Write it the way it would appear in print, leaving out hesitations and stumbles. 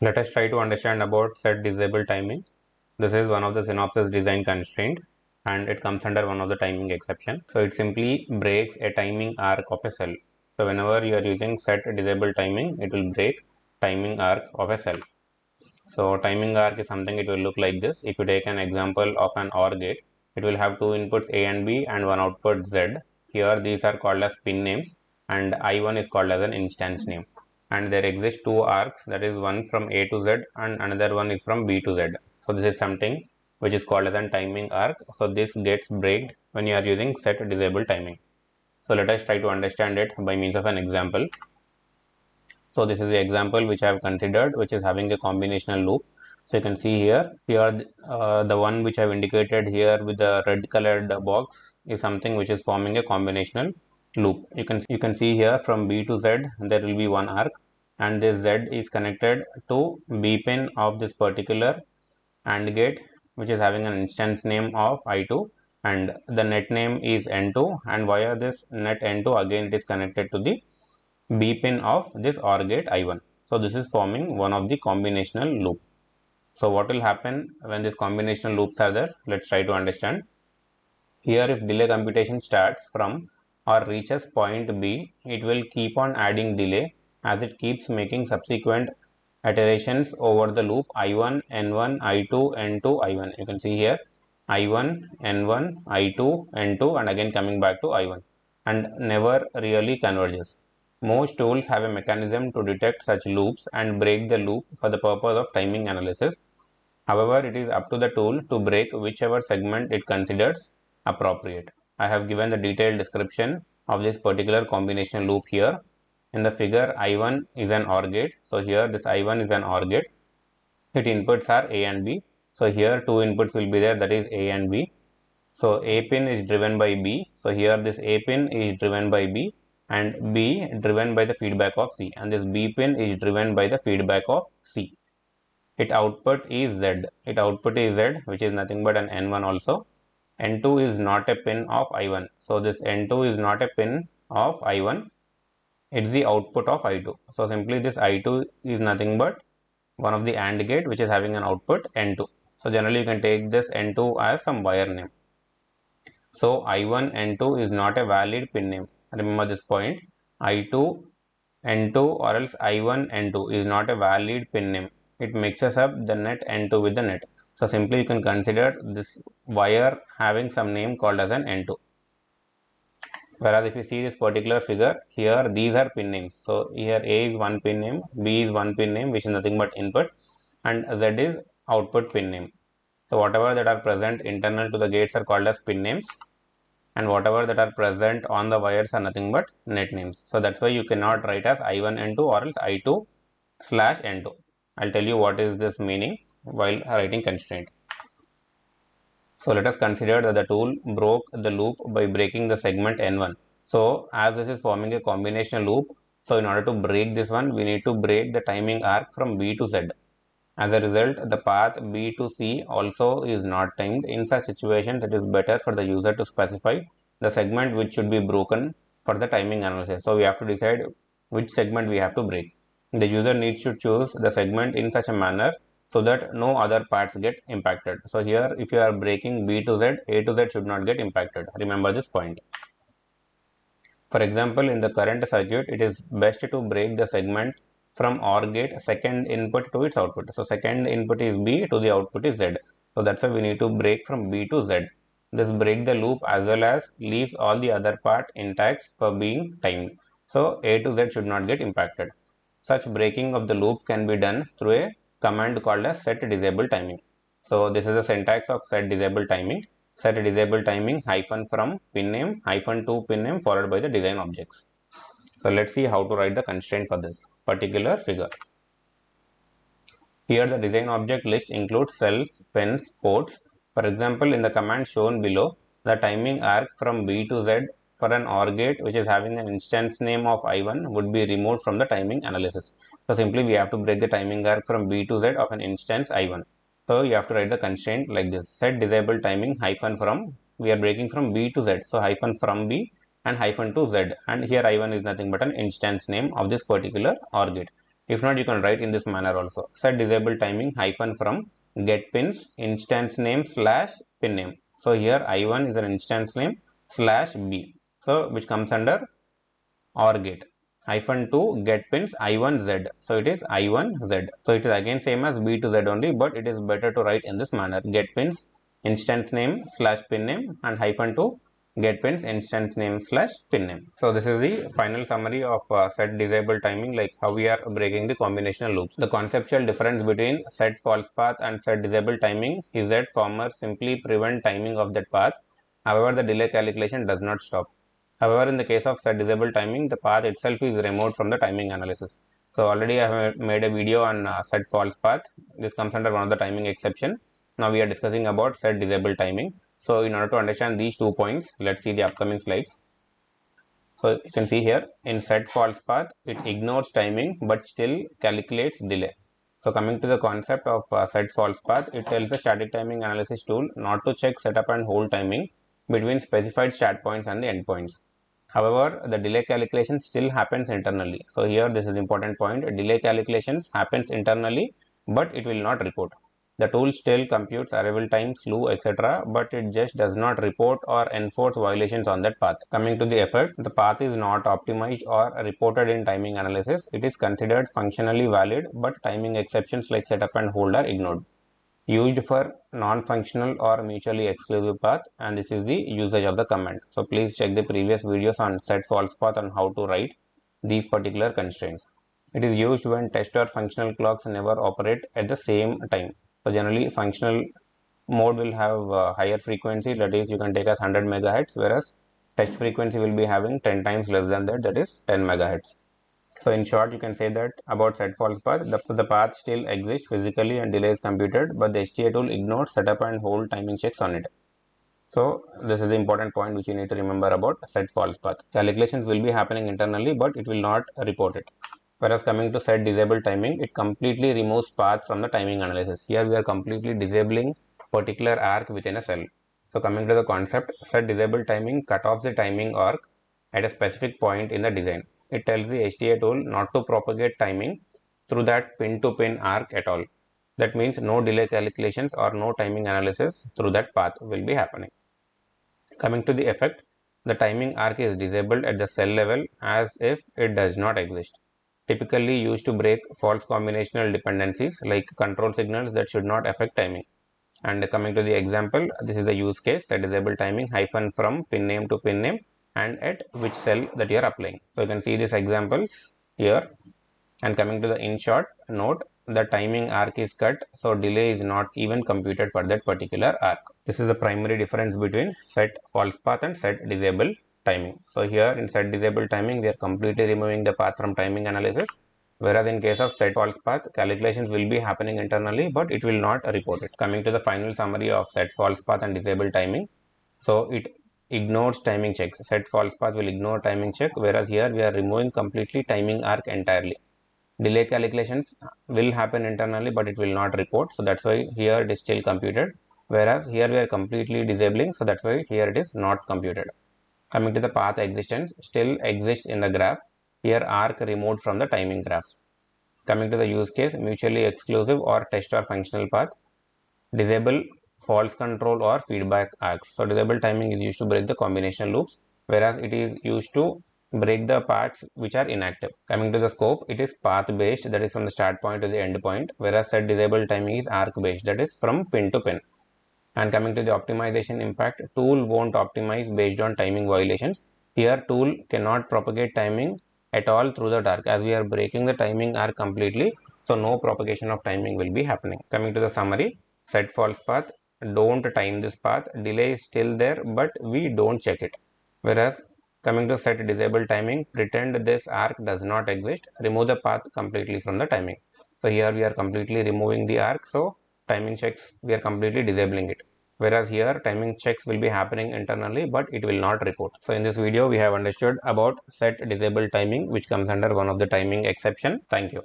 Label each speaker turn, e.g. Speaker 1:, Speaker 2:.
Speaker 1: Let us try to understand about set disable timing. This is one of the Synopsys design constraint and it comes under one of the timing exception. So it simply breaks a timing arc of a cell. So whenever you are using set disable timing, it will break timing arc of a cell. So timing arc is something, it will look like this. If you take an example of an OR gate, it will have two inputs A and B and one output Z. Here these are called as pin names and I1 is called as an instance name. And there exist two arcs, that is one from A to Z and another one is from B to Z. So this is something which is called as a timing arc. So this gets breaked when you are using set disable timing. So let us try to understand it by means of an example. So this is the example which I have considered, which is having a combinational loop. So you can see here the one which I have indicated here with the red colored box is something which is forming a combinational loop. You can see here from B to Z there will be one arc, and this Z is connected to B pin of this particular AND gate, which is having an instance name of I2, and the net name is N2, and via this net N2 again it is connected to the B pin of this OR gate I1. So this is forming one of the combinational loop. So what will happen when these combinational loops are there? Let's try to understand. Here if delay computation starts from or reaches point B, it will keep on adding delay as it keeps making subsequent iterations over the loop I1, N1, I2, N2, I1. You can see here I1, N1, I2, N2 and again coming back to I1 and never really converges. Most tools have a mechanism to detect such loops and break the loop for the purpose of timing analysis. However, it is up to the tool to break whichever segment it considers appropriate. I have given the detailed description of this particular combination loop here. In the figure, I1 is an OR gate. So here this I1 is an OR gate. Its inputs are A and B. So here two inputs will be there, that is A and B. So A pin is driven by B. So here this A pin is driven by B and B driven by the feedback of C, and this B pin is driven by the feedback of C. Its output is Z. Its output is Z, which is nothing but an N1 also. N2 is not a pin of I1. So this N2 is not a pin of I1. It's the output of I2. So simply this I2 is nothing but one of the AND gate which is having an output N2. So generally you can take this N2 as some wire name. So I1 N2 is not a valid pin name. Remember this point. I2 N2 or else I1 N2 is not a valid pin name. It mixes up the net N2 with the net. So simply you can consider this wire having some name called as an N2. Whereas if you see this particular figure, here these are pin names. So here A is one pin name, B is one pin name which is nothing but input, and Z is output pin name. So whatever that are present internal to the gates are called as pin names, and whatever that are present on the wires are nothing but net names. So that's why you cannot write as I1 N2 or else I2 slash N2. I'll tell you what is this meaning while writing constraint. So let us consider that the tool broke the loop by breaking the segment N1. So as this is forming a combinational loop, so in order to break this one, we need to break the timing arc from B to Z. As a result, the path B to C also is not timed. In such situations, it is better for the user to specify the segment which should be broken for the timing analysis. So we have to decide which segment we have to break. The user needs to choose the segment in such a manner so that no other parts get impacted. So here if you are breaking B to Z, A to Z should not get impacted. Remember this point. For example, in the current circuit, it is best to break the segment from OR gate second input to its output. So second input is B, to the output is Z. So that's why we need to break from B to Z. This break the loop as well as leaves all the other part intact for being timed. So A to Z should not get impacted. Such breaking of the loop can be done through a command called as set disable timing. So this is the syntax of set disable timing. Set disable timing hyphen from pin name hyphen to pin name followed by the design objects. So let's see how to write the constraint for this particular figure. Here the design object list includes cells, pins, ports. For example, in the command shown below, the timing arc from B to Z for an OR gate which is having an instance name of I1 would be removed from the timing analysis. So simply we have to break the timing arc from B to Z of an instance I1. So you have to write the constraint like this: set disable timing hyphen from, we are breaking from B to Z, so hyphen from B and hyphen to Z, and here I1 is nothing but an instance name of this particular OR gate. If not, you can write in this manner also. Set disable timing hyphen from get pins instance name slash pin name. So here I1 is an instance name slash B. So which comes under OR gate. Hyphen 2 get pins I1Z. So it is I1Z. So it is again same as B to Z only, but it is better to write in this manner. Get pins instance name slash pin name and hyphen 2 get pins instance name slash pin name. So this is the final summary of set disable timing, like how we are breaking the combinational loops. The conceptual difference between set false path and set disable timing is that former simply prevent timing of that path. However, the delay calculation does not stop. However, in the case of set disable timing, the path itself is removed from the timing analysis. So already I have made a video on set false path. This comes under one of the timing exception. Now we are discussing about set disable timing. So in order to understand these 2 points, let's see the upcoming slides. So you can see here in set false path, it ignores timing but still calculates delay. So coming to the concept of set false path, it tells the static timing analysis tool not to check setup and hold timing between specified start points and the endpoints. However, the delay calculation still happens internally. So here this is important point. Delay calculations happens internally, but it will not report. The tool still computes arrival time, slew, etc., but it just does not report or enforce violations on that path. Coming to the effect, the path is not optimized or reported in timing analysis. It is considered functionally valid, but timing exceptions like setup and hold are ignored. Used for non-functional or mutually exclusive path, and this is the usage of the command. So please check the previous videos on set false path and how to write these particular constraints. It is used when test or functional clocks never operate at the same time. So generally functional mode will have higher frequency, that is you can take as 100 megahertz, whereas test frequency will be having 10 times less than that, that is 10 megahertz. So in short, you can say that about set false path, the path still exists physically and delay is computed, but the STA tool ignores setup and hold timing checks on it. So this is the important point which you need to remember about set false path. Calculations will be happening internally, but it will not report it. Whereas coming to set disable timing, it completely removes path from the timing analysis. Here we are completely disabling particular arc within a cell. So coming to the concept, set disable timing cut off the timing arc at a specific point in the design. It tells the STA tool not to propagate timing through that pin-to-pin arc at all. That means no delay calculations or no timing analysis through that path will be happening. Coming to the effect, the timing arc is disabled at the cell level as if it does not exist. Typically used to break false combinational dependencies like control signals that should not affect timing. And coming to the example, this is the use case, set disable timing hyphen from pin name to pin name and at which cell that you are applying. So you can see this example here. And coming to the in short, note the timing arc is cut, so delay is not even computed for that particular arc. This is the primary difference between set false path and set disable timing. So here in set disable timing, we are completely removing the path from timing analysis, whereas in case of set false path, calculations will be happening internally, but it will not report it. Coming to the final summary of set false path and disable timing, so it ignores timing checks. Set false path will ignore timing check, whereas here we are removing completely timing arc entirely. Delay calculations will happen internally, but it will not report. So that's why here it is still computed, whereas here we are completely disabling. So that's why here it is not computed. Coming to the path existence, still exists in the graph. Here arc removed from the timing graph. Coming to the use case, mutually exclusive or test or functional path. Disable false control or feedback arcs. So disable timing is used to break the combinational loops, whereas it is used to break the paths which are inactive. Coming to the scope, it is path based, that is from the start point to the end point, whereas set disable timing is arc based, that is from pin to pin. And coming to the optimization impact, tool won't optimize based on timing violations. Here tool cannot propagate timing at all through the arc, as we are breaking the timing arc completely, so no propagation of timing will be happening. Coming to the summary, set false path, don't time this path, delay is still there but we don't check it. Whereas coming to set disable timing, pretend this arc does not exist, remove the path completely from the timing. So here we are completely removing the arc, so timing checks we are completely disabling it. Whereas here timing checks will be happening internally, but it will not report. So in this video we have understood about set disable timing, which comes under one of the timing exception. Thank you.